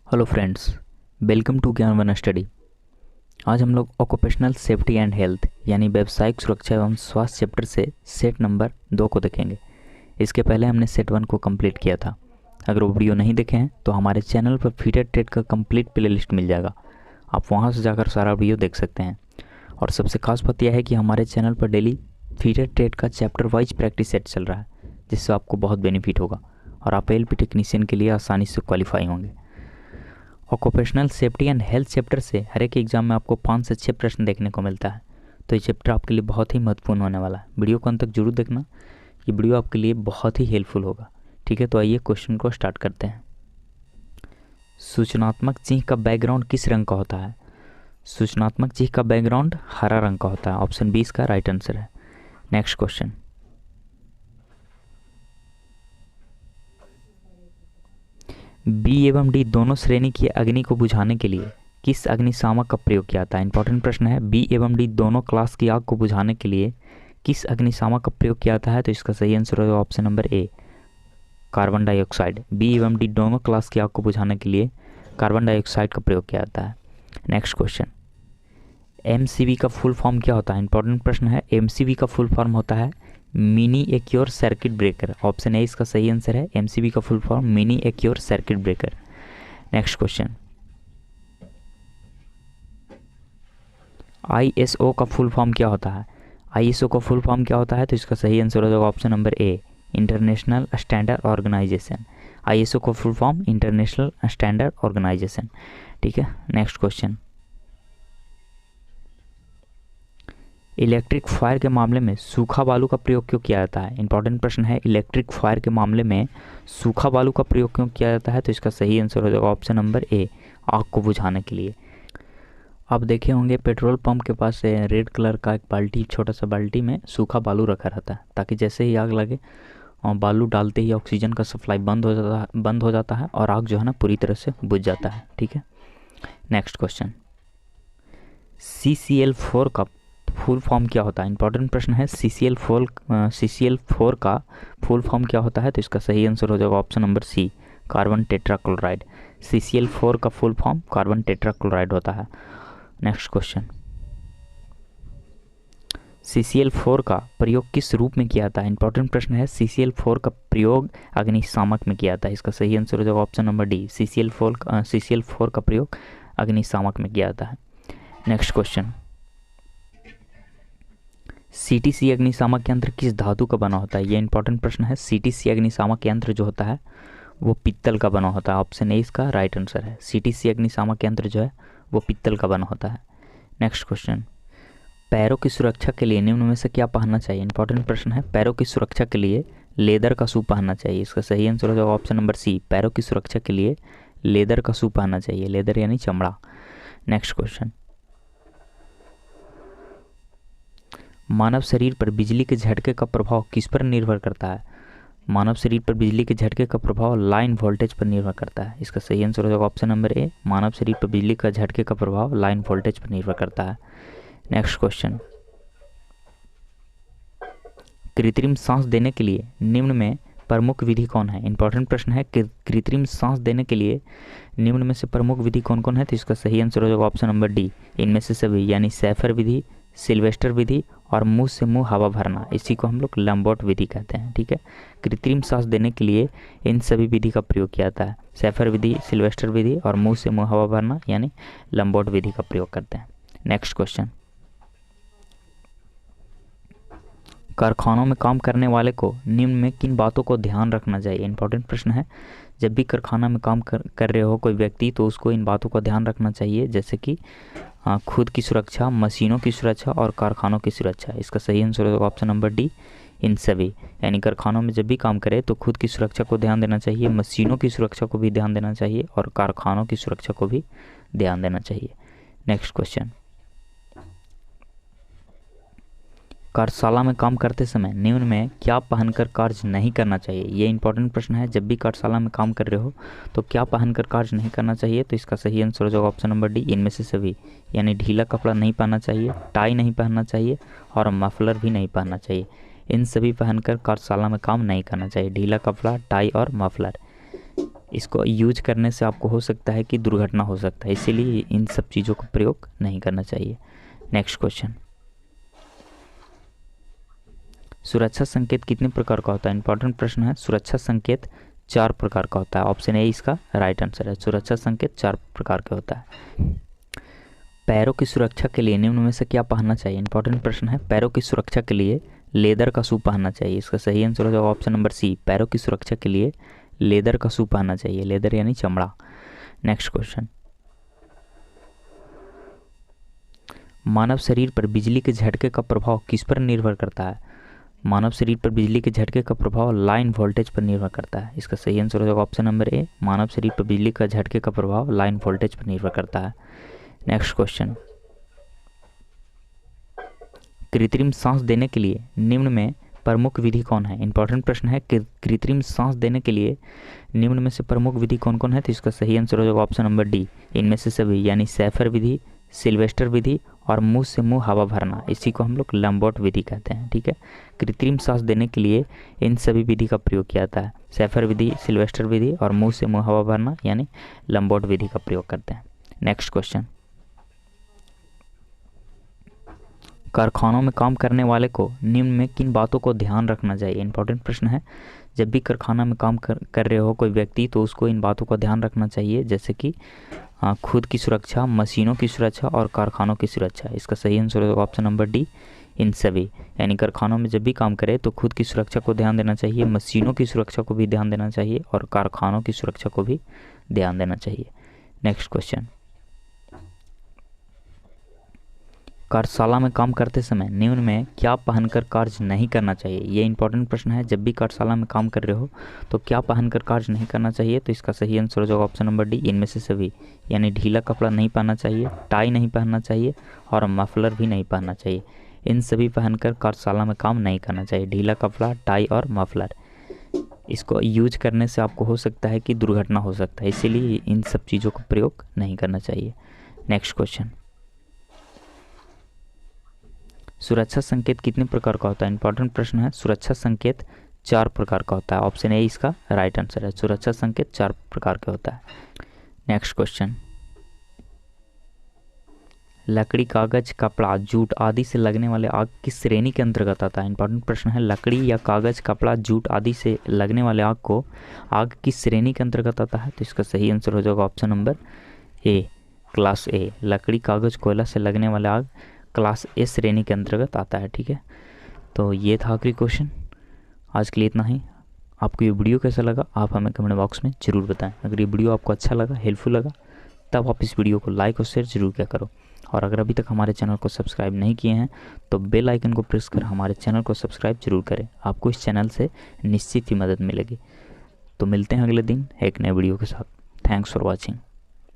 Hello friends, welcome to ज्ञान one study. आज हम लोग ऑक्यूपेशनल सेफ्टी एंड हेल्थ यानी व्यावसायिक सुरक्षा एवं स्वास्थ्य चैप्टर से सेट नंबर 2 को देखेंगे। इसके पहले हमने सेट 1 को कंप्लीट किया था। अगर वो वीडियो नहीं देखे हैं तो हमारे चैनल पर फीटेड ट्रेड का कंप्लीट प्ले लिस्ट मिल जाएगा, आप वहाँ से जाकर सारा वीडियो देख सकते हैं। और सबसे खास बात यह है कि हमारे चैनल पर डेली फीटेड ट्रेड का चैप्टर वाइज प्रैक्टिस सेट चल रहा है, जिससे आपको बहुत बेनिफिट होगा और आप एलपी टेक्नीशियन के लिए आसानी से क्वालिफाई होंगे। Occupational safety and health chapter से हर एक एग्जाम में आपको 5 से 6 प्रश्न देखने को मिलता है, तो ये चैप्टर आपके लिए बहुत ही महत्वपूर्ण होने वाला है। वीडियो को अंत तक जरूर देखना, ये वीडियो आपके लिए बहुत ही हेल्पफुल होगा। ठीक है, तो आइए क्वेश्चन को स्टार्ट करते हैं। सूचनात्मक चिन्ह का बैकग्राउंड किस रंग का होता है? सूचनात्मक चिन्ह का बैकग्राउंड हरा रंग का होता है। ऑप्शन 20 का राइट आंसर है। नेक्स्ट क्वेश्चन, बी एवं डी दोनों श्रेणी की अग्नि को बुझाने के लिए किस अग्निशामक का प्रयोग किया जाता है? इंपॉर्टेंट प्रश्न है। बी एवं डी दोनों क्लास की आग को बुझाने के लिए किस अग्निशामक का प्रयोग किया जाता है? तो इसका सही आंसर होगा option number A, carbon dioxide. B एवं डी दोनों क्लास की आग को बुझाने के लिए कार्बन डाइऑक्साइड का प्रयोग किया जाता है। नेक्स्ट क्वेश्चन, एमसीबी का फुल फॉर्म क्या होता है? इंपॉर्टेंट प्रश्न है। एमसीबी का फुल फॉर्म होता है mini accrue circuit breaker. Option A इसका सही आंसर है। एमसीबी का full form mini accrue circuit breaker. Next question, ISO का फुल फॉर्म क्या होता है? आईएसओ का फुल फॉर्म क्या होता है? तो इसका सही आंसर हो जाएगा option number A, international standard organisation. ISO का full form international standard organisation. ठीक है, नेक्स्ट क्वेश्चन, इलेक्ट्रिक फायर के मामले में सूखा बालू का प्रयोग क्यों किया जाता है? इंपॉर्टेंट प्रश्न है। इलेक्ट्रिक फायर के मामले में सूखा बालू का प्रयोग क्यों किया जाता है? तो इसका सही आंसर हो जाएगा ऑप्शन नंबर ए, आग को बुझाने के लिए। आप देखे होंगे पेट्रोल पंप के पास रेड कलर का एक बाल्टी, छोटा सा बाल्टी में सूखा बालू रखा रहता है, ताकि जैसे ही आग लगे और बालू डालते ही ऑक्सीजन का सप्लाई बंद हो जाता है और आग जो है ना पूरी तरह से बुझ जाता है। ठीक है, नेक्स्ट क्वेश्चन, CCl4 का फुल फॉर्म क्या होता है? इंपॉर्टेंट प्रश्न है। CCl4 का फुल फॉर्म क्या होता है? तो इसका सही आंसर हो जाएगा option number C, carbon tetrachloride. CCl4 का फुल फॉर्म कार्बन टेट्राक्लोराइड होता है। नेक्स्ट क्वेश्चन, CCl4 का प्रयोग किस रूप में किया जाता है? इंपॉर्टेंट प्रश्न है। CCl4 का प्रयोग अग्निशामक में किया जाता है। इसका सही आंसर हो जाएगा ऑप्शन नंबर डी, CCl4 का प्रयोग अग्निशामक में किया जाता है। नेक्स्ट क्वेश्चन, CTC अग्निशामक यंत्र किस धातु का बना होता है? ये इंपॉर्टेंट प्रश्न है। CTC अग्निशामक यंत्र जो होता है वो पित्तल का बना होता है। ऑप्शन ए इसका राइट आंसर है। CTC अग्निशामक यंत्र जो है वो पित्तल का बना होता है। नेक्स्ट क्वेश्चन, पैरों की सुरक्षा के लिए निम्न में से क्या पहनना चाहिए? इंपॉर्टेंट प्रश्न है। पैरों की सुरक्षा के लिए लेदर का शू पहनना चाहिए। इसका सही आंसर हो जाएगा ऑप्शन नंबर सी, पैरों की सुरक्षा के लिए लेदर का शू पहनना चाहिए। लेदर यानी चमड़ा। नेक्स्ट क्वेश्चन, मानव शरीर पर बिजली के झटके का प्रभाव किस पर निर्भर करता है? मानव शरीर पर बिजली के झटके का प्रभाव लाइन वोल्टेज पर निर्भर करता है। इसका सही आंसर हो जाएगा ऑप्शन नंबर ए, मानव शरीर पर बिजली का झटके का प्रभाव लाइन वोल्टेज पर निर्भर करता है। नेक्स्ट क्वेश्चन, कृत्रिम सांस देने के लिए निम्न में प्रमुख विधि कौन है? इंपॉर्टेंट प्रश्न है। कृत्रिम सांस देने के लिए निम्न में से प्रमुख विधि कौन कौन है? तो इसका सही आंसर हो जाएगा ऑप्शन नंबर डी, इनमें से सभी, यानी सैफर विधि, सिल्वेस्टर विधि और मुंह से मुंह हवा भरना। इसी को हम लोग लैम्बर्ट विधि कहते हैं। ठीक है, कृत्रिम सांस देने के लिए इन सभी विधि का प्रयोग किया जाता है। सैफर विधि, सिल्वेस्टर विधि और मुंह से मुंह हवा भरना यानी लैम्बर्ट विधि का प्रयोग करते हैं। नेक्स्ट क्वेश्चन, कारखानों में काम करने वाले को निम्न में किन बातों को ध्यान रखना चाहिए? इंपॉर्टेंट प्रश्न है। जब भी कारखाना में काम कर रहे हो कोई व्यक्ति, तो उसको इन बातों का ध्यान रखना चाहिए, जैसे कि खुद की सुरक्षा, मशीनों की सुरक्षा और कारखानों की सुरक्षा। इसका सही आंसर होगा ऑप्शन नंबर डी, इन सभी। यानी कारखानों में जब भी काम करे तो खुद की सुरक्षा को ध्यान देना चाहिए, मशीनों की सुरक्षा को भी ध्यान देना चाहिए और कारखानों की सुरक्षा को भी ध्यान देना चाहिए। नेक्स्ट क्वेश्चन, कार्यशाला में काम करते समय निम्न में क्या पहनकर कार्य नहीं करना चाहिए? ये इंपॉर्टेंट प्रश्न है। जब भी कार्यशाला में काम कर रहे हो तो क्या पहनकर कार्य नहीं करना चाहिए? तो इसका सही आंसर हो जाएगा ऑप्शन नंबर डी, इनमें से सभी। यानी ढीला कपड़ा नहीं पहनना चाहिए, टाई नहीं पहनना चाहिए और मफलर भी नहीं पहनना चाहिए। इन सभी पहनकर कार्यशाला में काम नहीं करना चाहिए, ढीला कपड़ा, टाई और मफलर। इसको यूज करने से आपको हो सकता है कि दुर्घटना हो सकता है, इसीलिए इन सब चीज़ों का प्रयोग नहीं करना चाहिए। नेक्स्ट क्वेश्चन, सुरक्षा संकेत कितने प्रकार का होता है? इंपॉर्टेंट प्रश्न है। सुरक्षा संकेत 4 प्रकार का होता है। ऑप्शन ए इसका राइट आंसर है। सुरक्षा संकेत 4 प्रकार का होता है। पैरों की सुरक्षा के लिए निम्न में से क्या पहनना चाहिए? इंपॉर्टेंट प्रश्न है। पैरों की सुरक्षा के लिए लेदर का शू पहनना चाहिए। इसका सही आंसर हो जाएगा ऑप्शन नंबर सी, पैरों की सुरक्षा के लिए लेदर का शू पहनना चाहिए। लेदर यानी चमड़ा। नेक्स्ट क्वेश्चन, मानव शरीर पर बिजली के झटके का प्रभाव किस पर निर्भर करता है? मानव शरीर पर बिजली के झटके का प्रभाव लाइन वोल्टेज पर निर्भर करता है। इसका सही आंसर हो जाएगा ऑप्शन नंबर ए, मानव शरीर पर बिजली का झटके का प्रभाव लाइन वोल्टेज पर निर्भर करता है। नेक्स्ट क्वेश्चन, कृत्रिम सांस देने के लिए निम्न में प्रमुख विधि कौन है? इंपॉर्टेंट प्रश्न है। कृत्रिम सांस देने के लिए निम्न में से प्रमुख विधि कौन कौन है? तो इसका सही आंसर हो जाएगा ऑप्शन नंबर डी, इनमें से सभी, यानी सैफर विधि, सिल्वेस्टर विधि और मुंह से मुंह हवा भरना, इसी को हम लोग लैम्बर्ट विधि कहते हैं। ठीक है, कृत्रिम सांस देने के लिए इन सभी विधि का प्रयोग किया जाता है। सैफर विधि, सिल्वेस्टर विधि और मुंह से मुंह हवा भरना यानी लैम्बर्ट विधि का प्रयोग करते हैं। नेक्स्ट क्वेश्चन, कारखानों में काम करने वाले को निम्न में किन बातों को ध्यान रखना चाहिए? इंपॉर्टेंट प्रश्न है। जब भी कारखाना में काम कर रहे हो कोई व्यक्ति, तो उसको इन बातों का ध्यान रखना चाहिए, जैसे कि खुद की सुरक्षा, मशीनों की सुरक्षा और कारखानों की सुरक्षा। इसका सही आंसर होगा ऑप्शन नंबर डी, इन सभी। यानी कारखानों में जब भी काम करे तो खुद की सुरक्षा को ध्यान देना चाहिए, मशीनों की सुरक्षा को भी ध्यान देना चाहिए और कारखानों की सुरक्षा को भी ध्यान देना चाहिए। नेक्स्ट क्वेश्चन, कार्यशाला में काम करते समय निम्न में क्या पहनकर कार्य नहीं करना चाहिए? ये इंपॉर्टेंट प्रश्न है। जब भी कार्यशाला में काम कर रहे हो तो क्या पहनकर कार्य नहीं करना चाहिए? तो इसका सही आंसर हो जाएगा ऑप्शन नंबर डी, इनमें से सभी। यानी ढीला कपड़ा नहीं पहनना चाहिए, टाई नहीं पहनना चाहिए और मफलर भी नहीं पहनना चाहिए। इन सभी पहनकर कार्यशाला में काम नहीं करना चाहिए, ढीला कपड़ा, टाई और मफलर। इसको यूज करने से आपको हो सकता है कि दुर्घटना हो सकता है, इसीलिए इन सब चीज़ों का प्रयोग नहीं करना चाहिए। नेक्स्ट क्वेश्चन, सुरक्षा संकेत कितने प्रकार का होता है? इंपॉर्टेंट प्रश्न है। सुरक्षा संकेत 4 प्रकार का होता है। ऑप्शन ए इसका राइट आंसर है। सुरक्षा संकेत 4 प्रकार का होता है। नेक्स्ट क्वेश्चन, लकड़ी, कागज, कपड़ा, जूट आदि से लगने वाले आग किस श्रेणी के अंतर्गत आता है? इंपॉर्टेंट प्रश्न है। लकड़ी या कागज, कपड़ा, जूट आदि से लगने वाले आग किस श्रेणी के अंतर्गत आता है? तो इसका सही आंसर हो जाएगा ऑप्शन नंबर ए, क्लास ए। लकड़ी, कागज, कोयला से लगने वाले आग क्लास ए श्रेणी के अंतर्गत आता है। ठीक है, तो ये था आखिरी क्वेश्चन। आज के लिए इतना ही। आपको ये वीडियो कैसा लगा आप हमें कमेंट बॉक्स में ज़रूर बताएं। अगर ये वीडियो आपको अच्छा लगा, हेल्पफुल लगा, तब आप इस वीडियो को लाइक और शेयर ज़रूर किया करो। और अगर अभी तक हमारे चैनल को सब्सक्राइब नहीं किए हैं तो बेल आइकन को प्रेस कर हमारे चैनल को सब्सक्राइब जरूर करें। आपको इस चैनल से निश्चित ही मदद मिलेगी। तो मिलते हैं अगले दिन एक नए वीडियो के साथ। Thanks for watching.